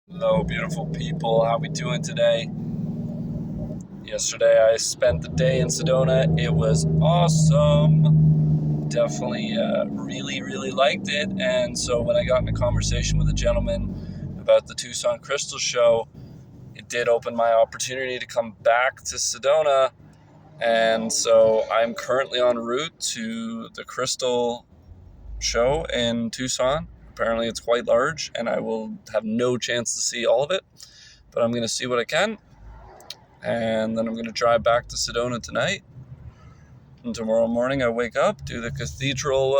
Hello, beautiful people. How we doing today? Yesterday, I spent the day in Sedona. It was awesome. Definitely, really liked it. And so, when I got in a conversation with a gentleman about the Tucson Crystal Show, it did open my opportunity to come back to Sedona. And so, I'm currently en route to the Crystal Show in Tucson. Apparently, it's quite large, and I will have no chance to see all of it. But I'm going to see what I can, and then I'm going to drive back to Sedona tonight. And tomorrow morning I wake up, do the cathedral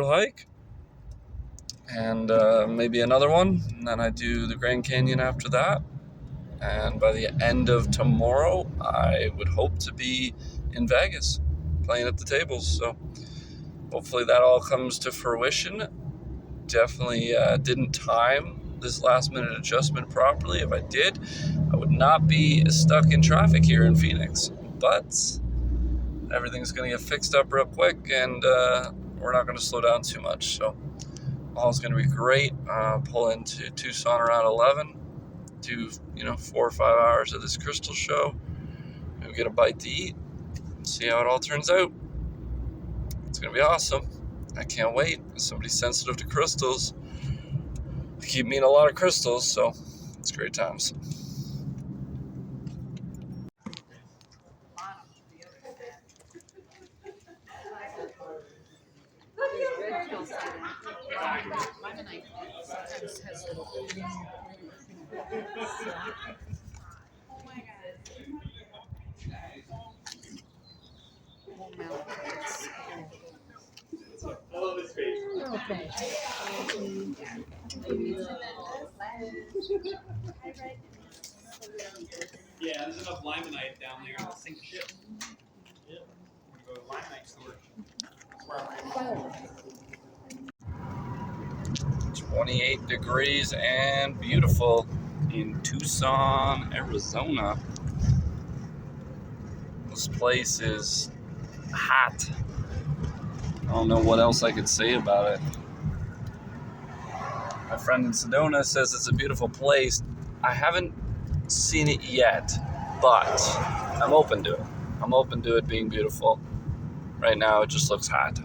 hike, and maybe another one. And then I do the Grand Canyon after that. And by the end of tomorrow, I would hope to be in Vegas playing at the tables. So hopefully that all comes to fruition. Definitely didn't time this last minute adjustment properly. If I did, I would not be stuck in traffic here in Phoenix. But everything's going to get fixed up real quick, and we're not going to slow down too much. So all's going to be great. Pull into Tucson around 11, do 4 or 5 hours of this crystal show. Maybe get a bite to eat, and see how it all turns out. It's going to be awesome. I can't wait. As somebody sensitive to crystals, I keep meeting a lot of crystals, so it's great times. Yeah, there's enough limonite down there to sink a ship. Yeah. Go to limonite storage. 28 degrees and beautiful in Tucson, Arizona. This place is hot. I don't know what else I could say about it. My friend in Sedona says it's a beautiful place. I haven't seen it yet, but I'm open to it. I'm open to it being beautiful. Right now, it just looks hot.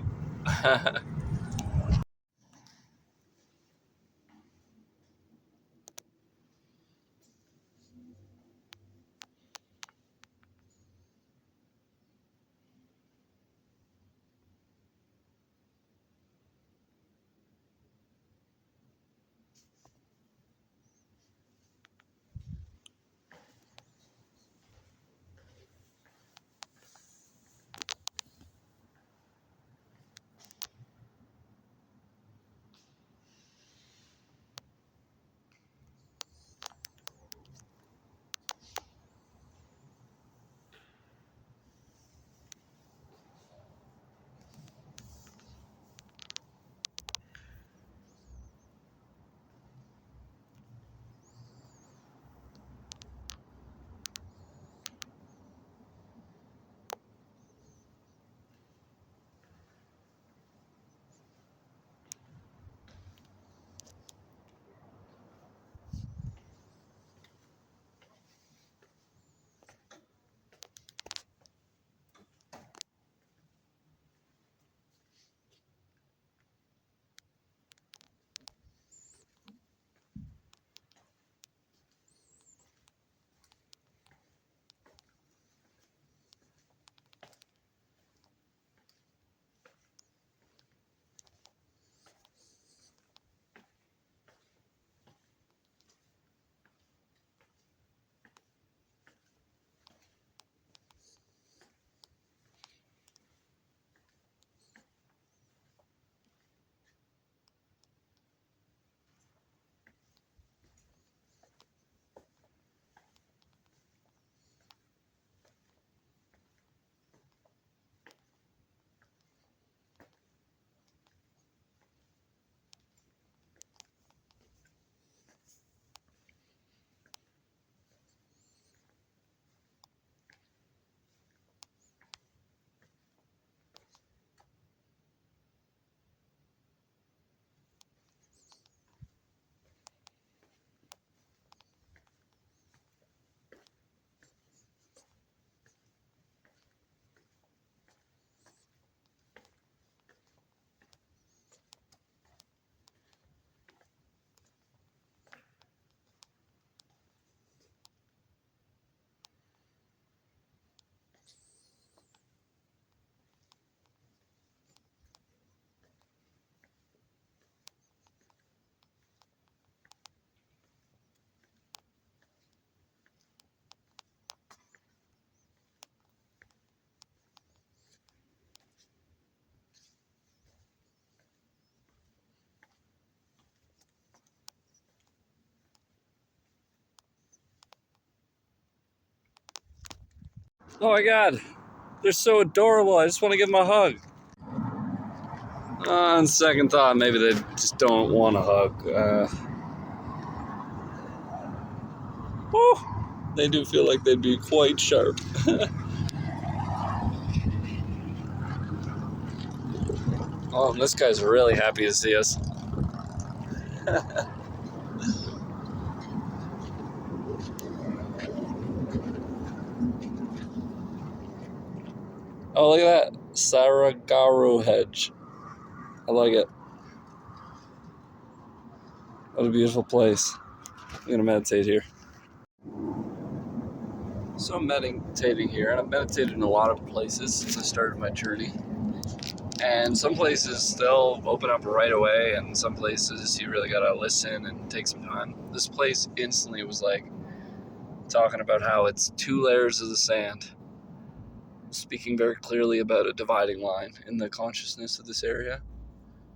Oh my god, they're so adorable. I just want to give them a hug. On second thought, maybe they just don't want a hug. They do feel like they'd be quite sharp. Oh, and this guy's really happy to see us. Oh, look at that. Saragaro hedge. I like it. What a beautiful place. I'm going to meditate here. So I'm meditating here, and I've meditated in a lot of places since I started my journey. And some places they'll open up right away, and some places you really gotta listen and take some time. This place instantly was like talking about how it's 2 layers of the sand, speaking very clearly about a dividing line in the consciousness of this area.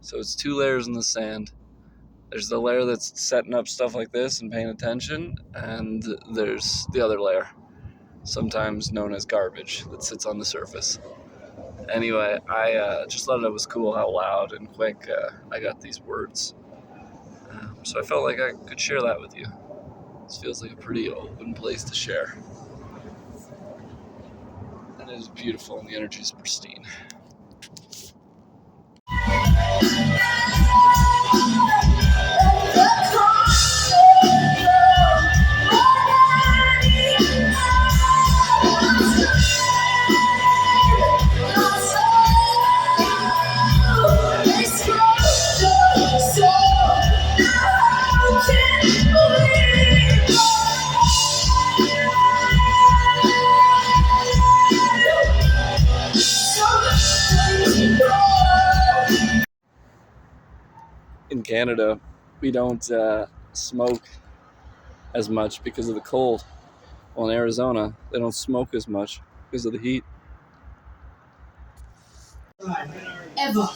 So it's 2 layers in the sand. There's the layer that's setting up stuff like this and paying attention, and there's the other layer, sometimes known as garbage, that sits on the surface. Anyway, I just thought it was cool how loud and quick I got these words. So I felt like I could share that with you. This feels like a pretty open place to share. And it is beautiful, and the energy is pristine. In Canada, we don't smoke as much because of the cold. Well, in Arizona, they don't smoke as much because of the heat. Ever.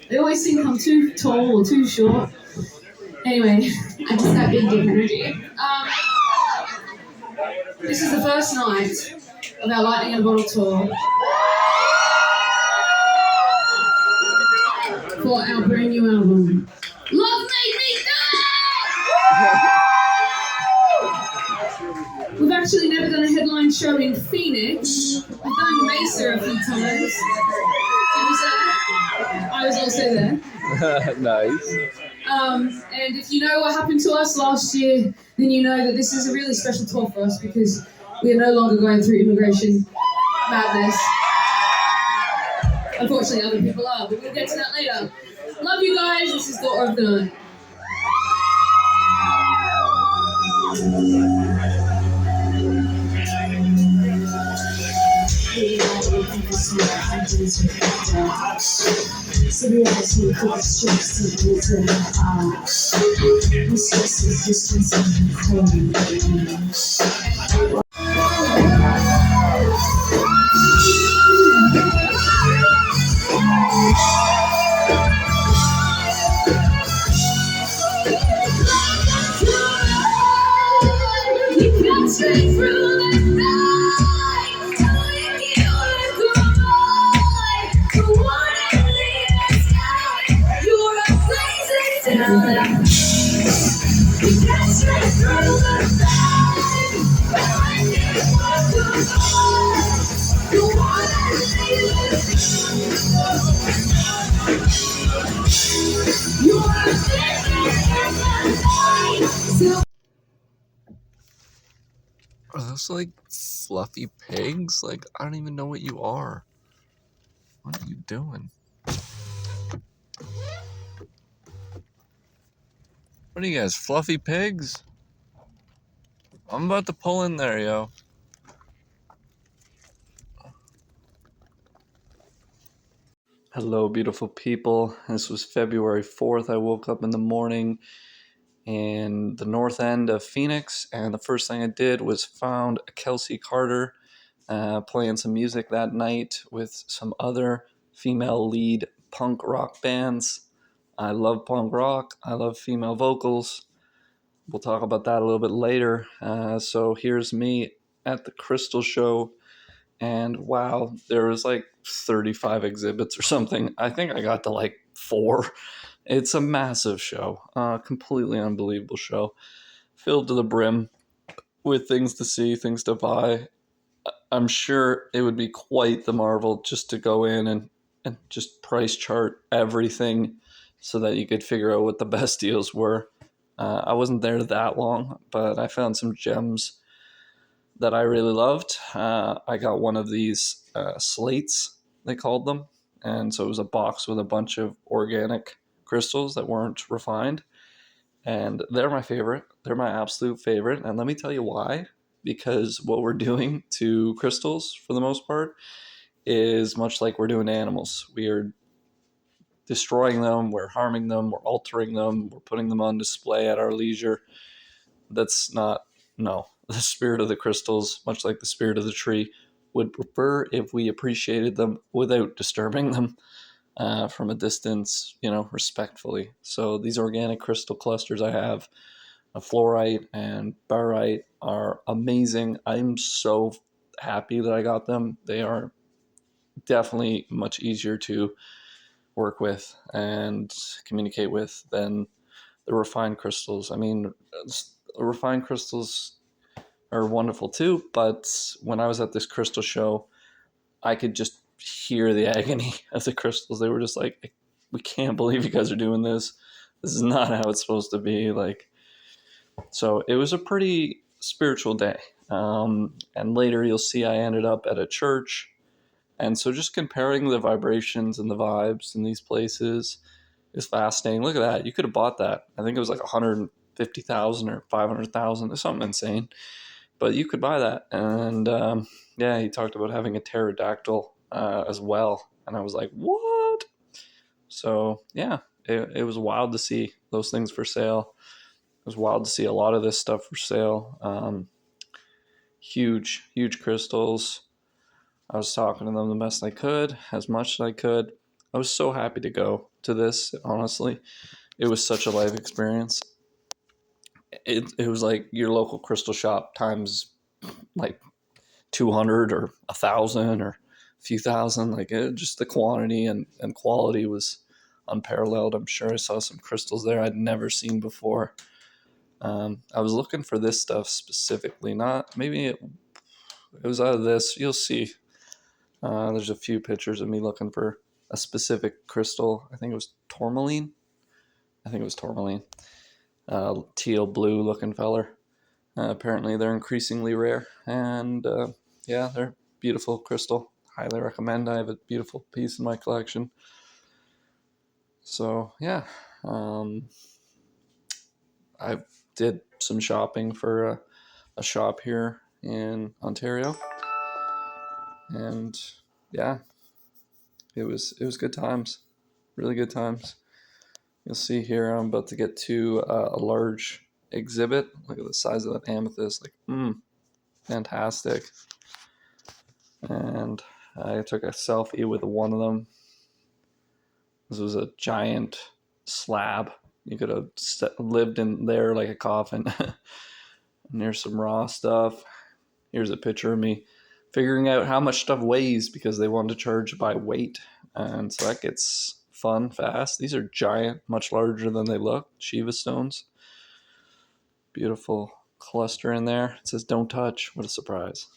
They always think I'm too tall or too short. Anyway, I just got big dick energy. This is the first night of our Lightning in a Bottle tour for our brand new album. Love Made Me Die! We've actually never done a headline show in Phoenix. We've done Mesa a few times. I was also there. Nice. And if you know what happened to us last year, then you know that this is a really special tour for us because we are no longer going through immigration madness. Unfortunately, other people are, but we'll get to that later. Love you guys. This is Daughter of the Night. Are those like fluffy pigs? Like, I don't even know what you are. What are you doing? What are you guys, fluffy pigs? I'm about to pull in there, yo. Hello, beautiful people. This was February 4th. I woke up in the morning in the north end of Phoenix, and the first thing I did was found Kelsy Karter playing some music that night with some other female lead punk rock bands. I love punk rock. I love female vocals. We'll talk about that a little bit later. So here's me at the Crystal Show And wow, there was like 35 exhibits or something. I think I got to like 4. It's a massive show, completely unbelievable show, filled to the brim with things to see, things to buy. I'm sure it would be quite the marvel just to go in and just price chart everything so that you could figure out what the best deals were. I wasn't there that long, but I found some gems that I really loved. I got one of these slates, they called them. And so it was a box with a bunch of organic crystals that weren't refined. And they're my favorite. They're my absolute favorite. And let me tell you why. Because what we're doing to crystals, for the most part, is much like we're doing to animals. We are destroying them, we're harming them, we're altering them, we're putting them on display at our leisure. That's not, no. The spirit of the crystals, much like the spirit of the tree, would prefer if we appreciated them without disturbing them from a distance, respectfully. So these organic crystal clusters I have, fluorite and barite, are amazing. I'm so happy that I got them. They are definitely much easier to work with and communicate with than the refined crystals. I mean, refined crystals are wonderful too, but when I was at this crystal show, I could just hear the agony of the crystals. They were just like, we can't believe you guys are doing this. This is not how it's supposed to be. So it was a pretty spiritual day. And later you'll see I ended up at a church. And so just comparing the vibrations and the vibes in these places is fascinating. Look at that. You could have bought that. I think it was like 150,000 or 500,000 or something insane. But you could buy that. And yeah, he talked about having a pterodactyl as well. And I was like, what? So yeah, it was wild to see those things for sale. It was wild to see a lot of this stuff for sale. Huge, huge crystals. I was talking to them the best I could, as much as I could. I was so happy to go to this, honestly. It was such a life experience. It was like your local crystal shop times like 200 or 1,000 or a few thousand. Just the quantity and quality was unparalleled. I'm sure I saw some crystals there I'd never seen before. I was looking for this stuff specifically, not maybe it was out of this. You'll see. There's a few pictures of me looking for a specific crystal. I think it was tourmaline. Teal blue looking feller. Apparently they're increasingly rare, and yeah, they're beautiful crystal. Highly recommend. I have a beautiful piece in my collection. So yeah, I did some shopping for a shop here in Ontario, and yeah, it was good times, really good times. You'll see here I'm about to get to a large exhibit. Look at the size of that amethyst, fantastic. And I took a selfie with one of them. This was a giant slab. You could have lived in there like a coffin. And here's some raw stuff. Here's a picture of me figuring out how much stuff weighs because they want to charge by weight. And so that gets fun fast. These are giant, much larger than they look. Shiva stones. Beautiful cluster in there. It says don't touch. What a surprise.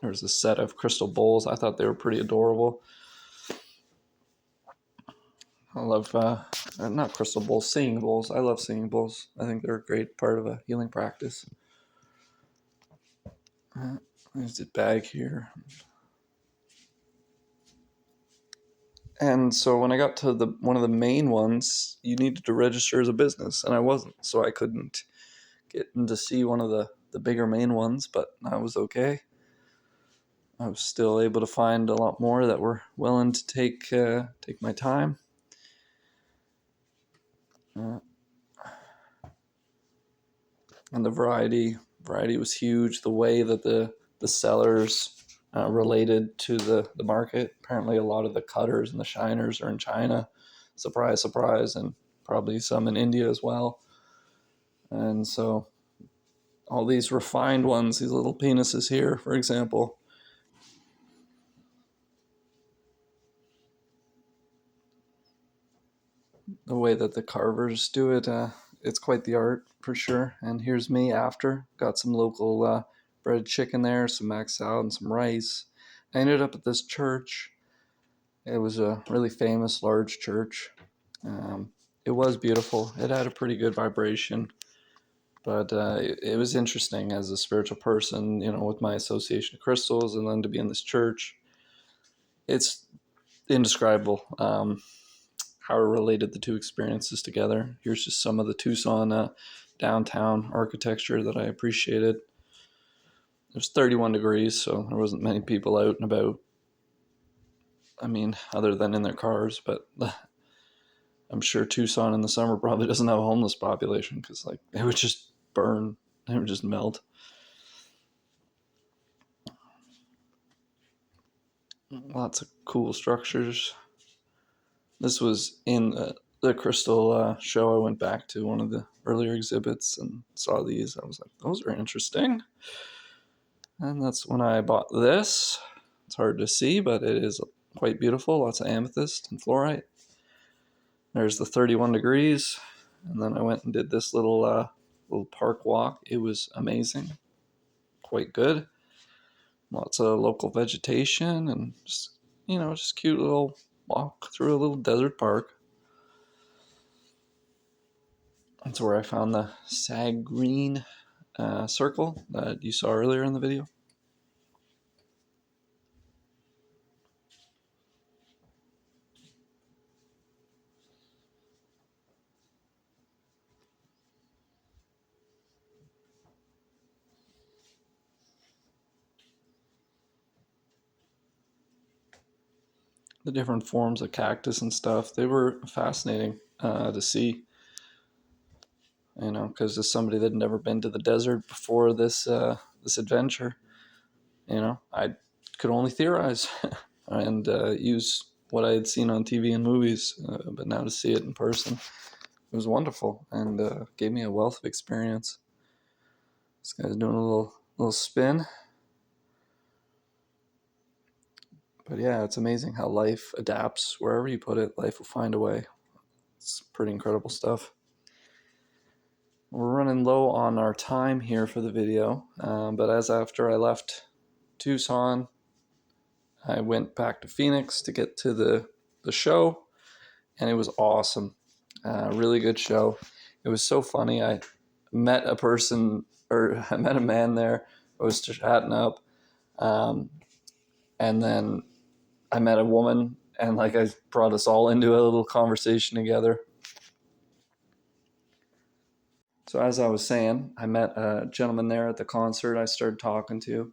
There's a set of crystal bowls. I thought they were pretty adorable. I love, not crystal bowls, singing bowls. I love singing bowls. I think they're a great part of a healing practice. There's the bag here. And so when I got to one of the main ones, you needed to register as a business, and I wasn't, so I couldn't get in to see one of the bigger main ones, but I was okay. I was still able to find a lot more that were willing to take my time. And the variety was huge. The way that the sellers related to the market. Apparently a lot of the cutters and the shiners are in China. Surprise, surprise. And probably some in India as well. And so all these refined ones, these little penises here, for example, the way that the carvers do it, it's quite the art for sure. And here's me after. Got some local breaded chicken there, some mac salad, and some rice. I ended up at this church. It was a really famous, large church. It was beautiful. It had a pretty good vibration. But it was interesting as a spiritual person, with my association of crystals, and then to be in this church. It's indescribable how it related the two experiences together. Here's just some of the Tucson downtown architecture that I appreciated. It was 31 degrees, so there wasn't many people out and about. I mean, other than in their cars, but I'm sure Tucson in the summer probably doesn't have a homeless population because, it would just burn. It would just melt. Lots of cool structures. This was in the crystal show. I went back to one of the earlier exhibits and saw these. I was like, those are interesting. And that's when I bought this. It's hard to see, but it is quite beautiful. Lots of amethyst and fluorite. There's the 31 degrees. And then I went and did this little park walk. It was amazing. Quite good. Lots of local vegetation and just cute little walk through a little desert park. That's where I found the sag green circle that you saw earlier in the video. The different forms of cactus and stuff, they were fascinating to see. Because as somebody that had never been to the desert before this adventure, I could only theorize and use what I had seen on TV and movies, but now to see it in person, it was wonderful and gave me a wealth of experience. This guy's doing a little spin. But yeah, it's amazing how life adapts. Wherever you put it, life will find a way. It's pretty incredible stuff. We're running low on our time here for the video, but as after I left Tucson, I went back to Phoenix to get to the show, and it was awesome. Really good show. It was so funny. I met I met a man there. I was just chatting up, and then I met a woman, and I brought us all into a little conversation together. So as I was saying, I met a gentleman there at the concert I started talking to,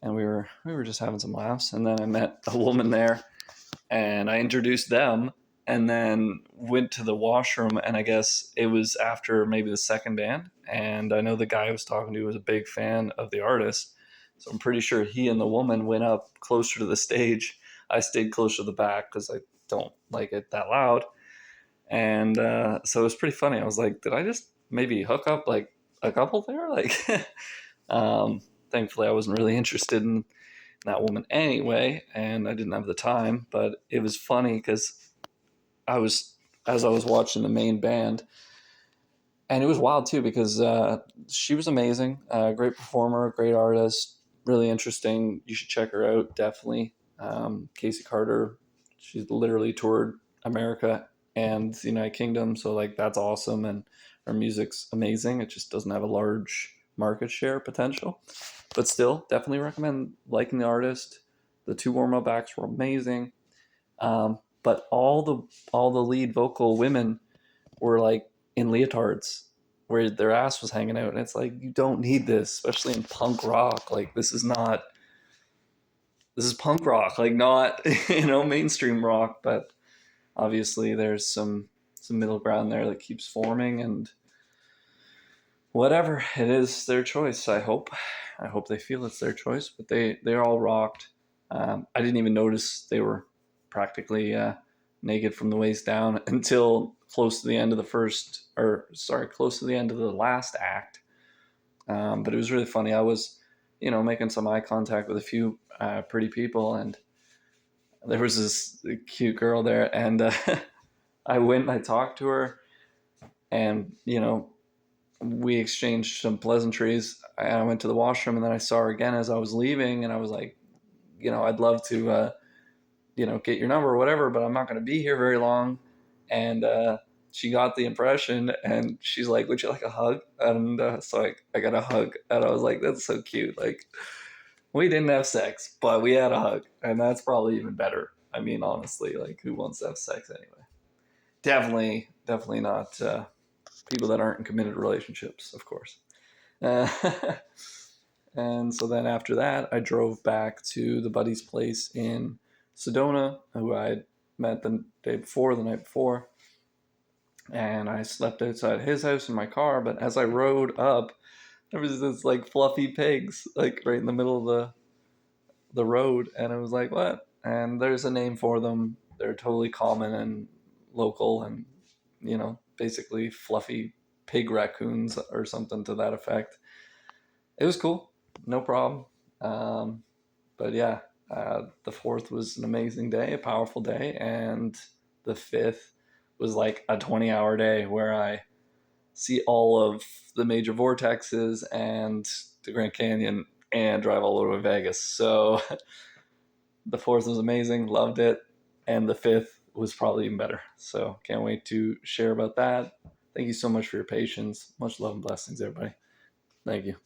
and we were just having some laughs. And then I met a woman there, and I introduced them, and then went to the washroom, and I guess it was after maybe the second band. And I know the guy I was talking to was a big fan of the artist, so I'm pretty sure he and the woman went up closer to the stage. I stayed closer to the back because I don't like it that loud. And so it was pretty funny. I was like, did I just maybe hook up a couple there? Thankfully I wasn't really interested in that woman anyway, and I didn't have the time, but it was funny because as I was watching the main band, and it was wild too because she was amazing, great performer, great artist, really interesting. You should check her out, definitely. Casey Karter, she's literally toured America and the United Kingdom, so that's awesome, and her music's amazing. It just doesn't have a large market share potential, but still definitely recommend liking the artist. The two warm-up acts were amazing, but all the lead vocal women were in leotards where their ass was hanging out, and it's you don't need this, especially in punk rock. This is punk rock, not mainstream rock, but obviously there's some middle ground there that keeps forming, and whatever, it is their choice. I hope they feel it's their choice, but they're all rocked. I didn't even notice they were practically naked from the waist down until close to the end of close to the end of the last act. But it was really funny. I was, making some eye contact with a few pretty people, and there was this cute girl there, and I went and I talked to her, and we exchanged some pleasantries. I went to the washroom, and then I saw her again as I was leaving, and I was like, I'd love to get your number or whatever, but I'm not going to be here very long. And she got the impression, and she's like, would you like a hug? And so I got a hug, and I was like, that's so cute. Like, we didn't have sex, but we had a hug, and that's probably even better. I mean, honestly, like, who wants to have sex anyway? Definitely not people that aren't in committed relationships, of course. Uh, and so then after that, I drove back to the buddy's place in Sedona, who I met the night before, and I slept outside his house in my car. But as I rode up, there was this like fluffy pigs, like right in the middle of the road, and I was like, what? And there's a name for them. They're totally common and local, and basically fluffy pig raccoons or something to that effect. It was cool, no problem. But yeah, the 4th was an amazing day, a powerful day, and the 5th was like a 20-hour day where I see all of the major vortexes and the Grand Canyon and drive all over Vegas. So the 4th was amazing, loved it, and the 5th was probably even better. So can't wait to share about that. Thank you so much for your patience. Much love and blessings, everybody. Thank you.